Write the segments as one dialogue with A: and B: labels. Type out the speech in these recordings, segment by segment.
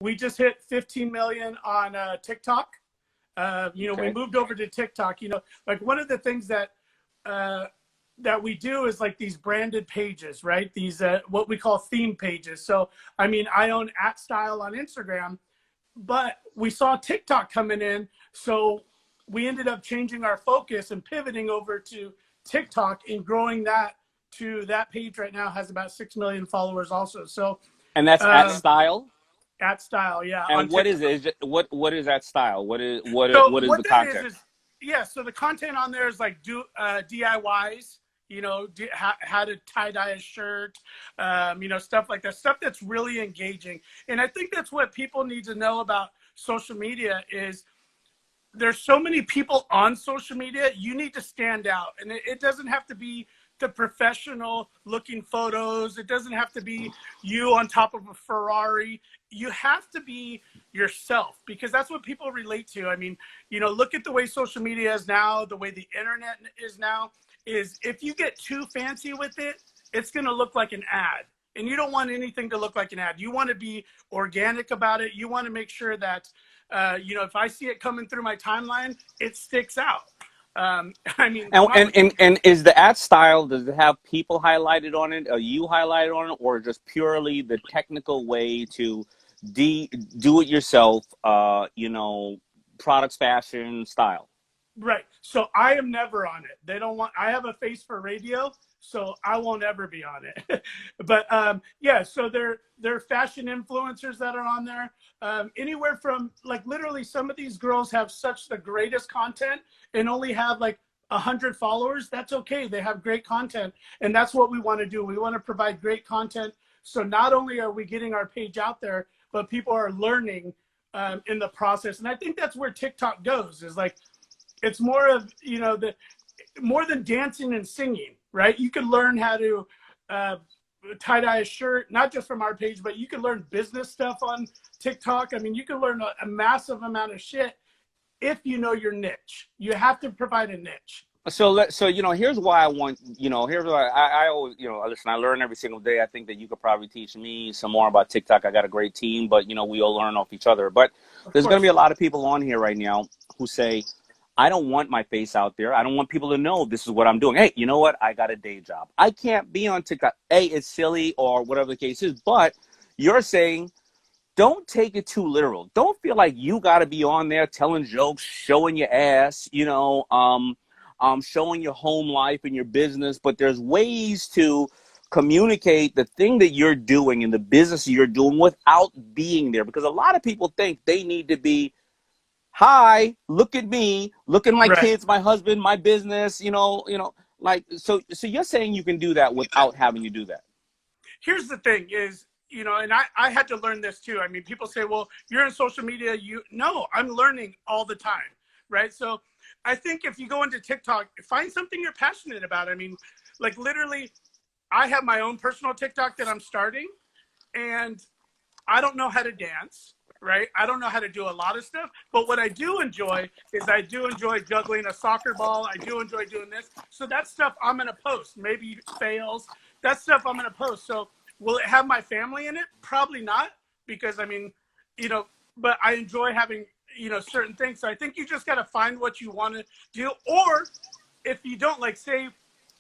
A: We just hit 15 million on TikTok. We
B: Okay.
A: moved over to TikTok. Like one of the things that that we do is like these branded pages, right? These what we call theme pages. So I mean, I own @style on Instagram, but we saw TikTok coming in, so we ended up changing our focus and pivoting over to TikTok and growing that to that page right now has about 6 million followers also. So
B: And that's at
A: uh,
B: style.
A: @style, yeah, on
B: And what is
A: TikTok.
B: it? What is that style?
A: So
B: What is
A: what
B: the
A: that
B: content?
A: is yeah. So the content on there is like DIYs. How to tie dye a shirt, stuff like that. Stuff that's really engaging. And I think that's what people need to know about social media is there's so many people on social media. You need to stand out, and it doesn't have to be the professional looking photos. It doesn't have to be you on top of a Ferrari. You have to be yourself, because that's what people relate to. I mean, look at the way social media is now, the way the internet is now, is if you get too fancy with it, it's going to look like an ad. And you don't want anything to look like an ad. You want to be organic about it. You want to make sure that, if I see it coming through my timeline, it sticks out. I mean, come on.
B: And is the ad style, does it have people highlighted on it? Are you highlighted on it, or just purely the technical way to do it yourself? Products, fashion, style.
A: Right. So I am never on it. They don't want, I have a face for radio, so I won't ever be on it. But yeah, so they're fashion influencers that are on there. Anywhere from like literally some of these girls have such the greatest content and only have like 100 followers. That's okay. They have great content. And that's what we want to do. We want to provide great content. So not only are we getting our page out there, but people are learning in the process. And I think that's where TikTok goes, is like, it's more of, more than dancing and singing, right? You can learn how to tie-dye a shirt, not just from our page, but you can learn business stuff on TikTok. I mean, you can learn a massive amount of shit if you know your niche. You have to provide a niche.
B: So here's why I want, here's why I always, listen, I learn every single day. I think that you could probably teach me some more about TikTok. I got a great team, but we all learn off each other. But there's going to be a lot of people on here right now who say, I don't want my face out there. I don't want people to know this is what I'm doing. Hey, you know what? I got a day job. I can't be on TikTok. A, it's silly, or whatever the case is. But you're saying, don't take it too literal. Don't feel like you got to be on there telling jokes, showing your ass, showing your home life and your business. But there's ways to communicate the thing that you're doing and the business you're doing without being there. Because a lot of people think they need to be, hi, look at me, look at my kids, my husband, my business, like, so you're saying you can do that without having to do that.
A: Here's the thing is, and I had to learn this too. I mean, people say, well, you're in social media. No, I'm learning all the time. Right. So I think if you go into TikTok, find something you're passionate about. I mean, like literally, I have my own personal TikTok that I'm starting, and I don't know how to dance. Right? I don't know how to do a lot of stuff, but what I do enjoy is I do enjoy juggling a soccer ball. I do enjoy doing this. So that stuff I'm going to post. Maybe it fails. That stuff I'm going to post. So will it have my family in it? Probably not, because I mean, but I enjoy having, certain things. So I think you just got to find what you want to do. Or if you don't, like, say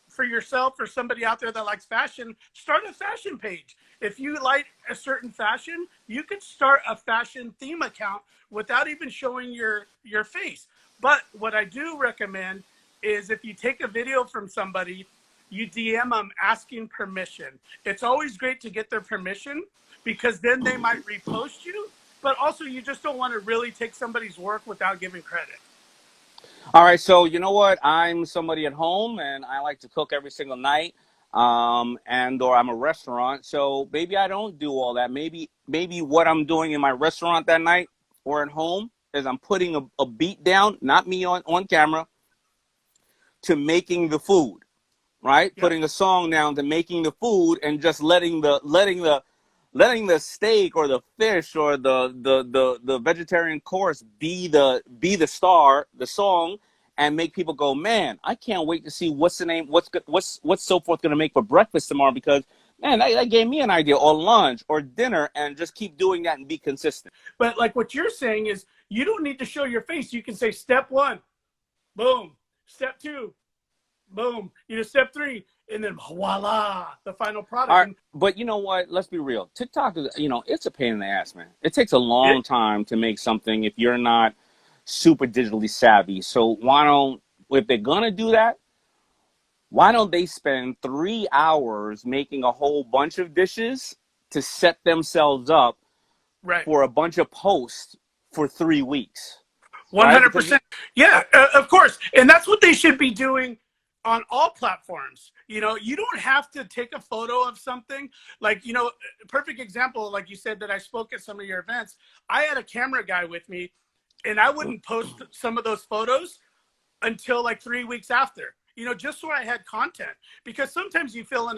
A: for yourself or somebody out there that likes fashion, start a fashion page. If you like a certain fashion, you can start a fashion theme account without even showing your face. But what I do recommend is if you take a video from somebody, you DM them asking permission. It's always great to get their permission, because then they might repost you, but also you just don't want to really take somebody's work without giving credit.
B: All right, so you know what? I'm somebody at home, and I like to cook every single night, or I'm a restaurant. So maybe I don't do all that. Maybe what I'm doing in my restaurant that night or at home is I'm putting a beat down, not me on camera, to making the food, right? Yep. Putting a song down to making the food, and just letting the steak or the fish or the vegetarian course be the star, the song, and make people go, man, I can't wait to see what's so forth going to make for breakfast tomorrow, because Man, that gave me an idea. Or lunch or dinner, and just keep doing that and be consistent.
A: But like what you're saying is you don't need to show your face. You can say step 1, boom. Step 2, boom. Step 3, and then voila, the final product.
B: All right, but you know what? Let's be real. TikTok is, it's a pain in the ass, man. It takes a long time to make something if you're not super digitally savvy. So if they're gonna do that, why don't they spend 3 hours making a whole bunch of dishes to set themselves up for a bunch of posts for 3 weeks?
A: 100%. Yeah, of course. And that's what they should be doing on all platforms. You don't have to take a photo of something. Like, perfect example, like you said that I spoke at some of your events. I had a camera guy with me, and I wouldn't post some of those photos until like 3 weeks after, just so I had content. Because sometimes you feel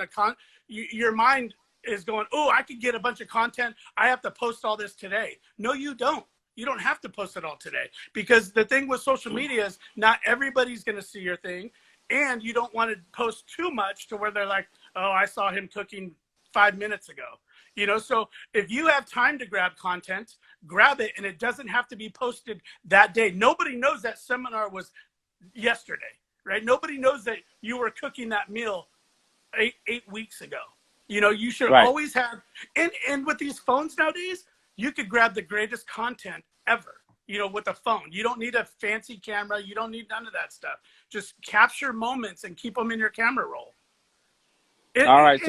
A: your mind is going, oh, I could get a bunch of content. I have to post all this today. No, you don't. You don't have to post it all today, because the thing with social media is not everybody's going to see your thing. And you don't want to post too much to where they're like, oh, I saw him cooking 5 minutes ago. So if you have time to grab content, grab it, and it doesn't have to be posted that day. Nobody knows that seminar was yesterday, right? Nobody knows that you were cooking that meal eight weeks ago. You should always have, and with these phones nowadays, you could grab the greatest content ever. With a phone. You don't need a fancy camera. You don't need none of that stuff. Just capture moments and keep them in your camera roll.
B: All right.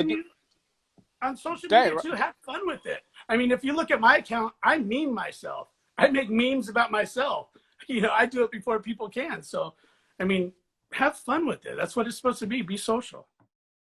A: On social media too, have fun with it. I mean, if you look at my account, I meme myself. I make memes about myself. I do it before people can. So, I mean, have fun with it. That's what it's supposed to be. Be social.